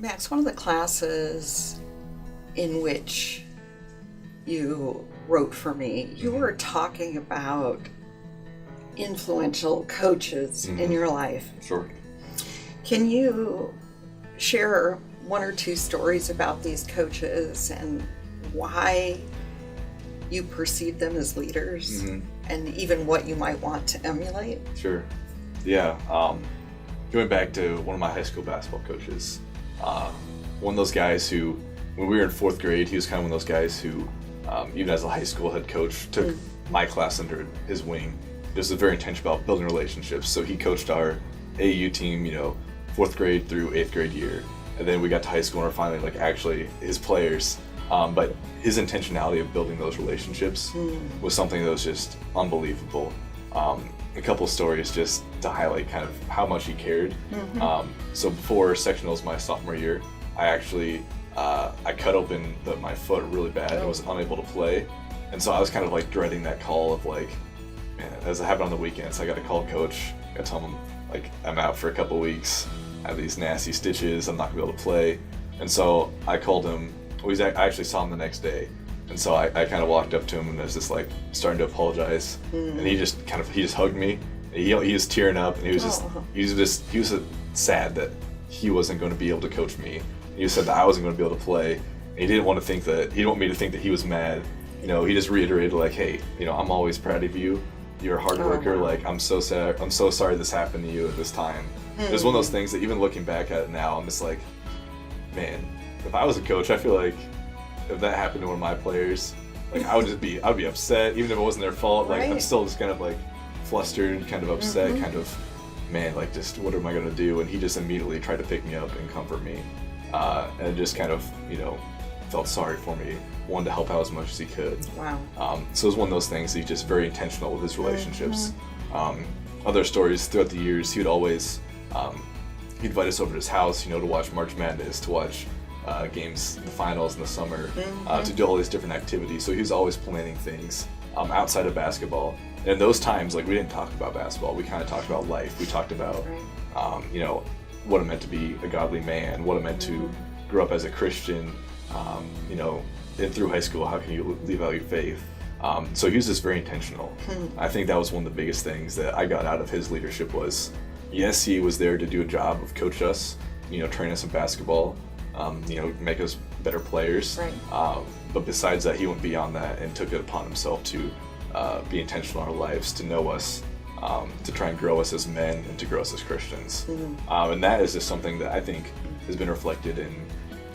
Max, one of the classes in which you wrote for me, you were talking about influential coaches in your life. Sure. Can you share one or two stories about these coaches and why you perceive them as leaders and even what you might want to emulate? Sure. Yeah. Going back to one of my high school basketball coaches, one of those guys who, when we were in fourth grade, he was kind of one of those guys who, even as a high school head coach, took my class under his wing. Just was very intentional about building relationships. So he coached our AAU team, fourth grade through eighth grade year. And then we got to high school and we're finally actually his players. But his intentionality of building those relationships was something that was just unbelievable. A couple stories just to highlight kind of how much he cared. So before sectionals my sophomore year, I actually I cut open my foot really bad and was unable to play. And so I was kind of dreading that call of man, as it happened on the weekends, I got to call coach, I got to tell him I'm out for a couple weeks, I have these nasty stitches, I'm not gonna be able to play. And so I called him. I actually saw him the next day. And so I kind of walked up to him and was just starting to apologize. And he just hugged me. He was tearing up and he was sad that he wasn't going to be able to coach me. He said that I wasn't going to be able to play. And he didn't want me to think that he was mad. He just reiterated hey, I'm always proud of you. You're a hard worker. I'm so sad. I'm so sorry this happened to you at this time. It was one of those things that even looking back at it now, I'm just man, if I was a coach, I feel like if that happened to one of my players, I'd be upset, even if it wasn't their fault. I'm still just kind of flustered, kind of upset, kind of, man, just what am I gonna do? And he just immediately tried to pick me up and comfort me, and just kind of, felt sorry for me, wanted to help out as much as he could. Wow. So it was one of those things. He's just very intentional with his relationships. Other stories throughout the years, he would always, he'd invite us over to his house, to watch March Madness, to watch games, the finals in the summer, to do all these different activities. So he was always planning things outside of basketball. And in those times, we didn't talk about basketball. We kind of talked about life. We talked about, what it meant to be a godly man, what it meant to grow up as a Christian, and through high school, how can you live out your faith? So he was just very intentional. I think that was one of the biggest things that I got out of his leadership was, yes, he was there to do a job of coach us, train us in basketball, make us better players. But besides that, he went beyond that and took it upon himself to be intentional in our lives, to know us, to try and grow us as men and to grow us as Christians. And that is just something that I think has been reflected in.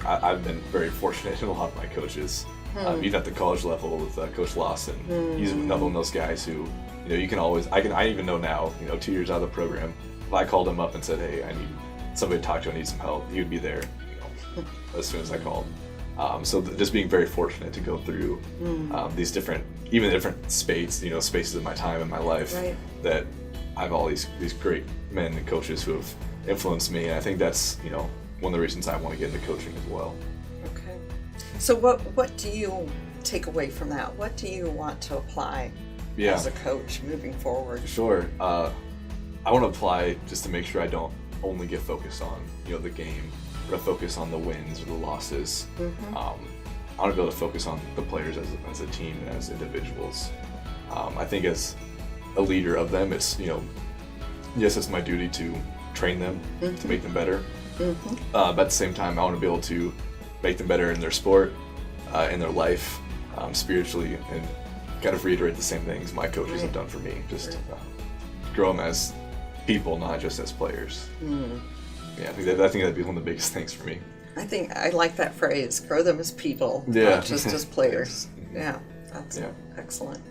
I've been very fortunate in a lot of my coaches. Even at the college level with Coach Lawson, he's another one of those guys who, you can always, I even know now, 2 years out of the program, if I called him up and said, hey, I need somebody to talk to, I need some help, he would be there, as soon as I called. So just being very fortunate to go through these different spaces of my time in my life, that I have all these great men and coaches who have influenced me, and I think that's one of the reasons I want to get into coaching as well. Okay. So what do you take away from that? What do you want to apply as a coach moving forward? Sure. I want to apply just to make sure I don't only get focused on the game, or to focus on the wins or the losses. I want to be able to focus on the players as a team and as individuals. I think as a leader of them, it's yes, it's my duty to train them to make them better. But at the same time, I want to be able to make them better in their sport, in their life, spiritually, and kind of reiterate the same things my coaches have done for me. Just grow them as people, not just as players. Yeah, I think that'd be one of the biggest things for me. I think I like that phrase, grow them as people, not just as players. Yeah, that's excellent.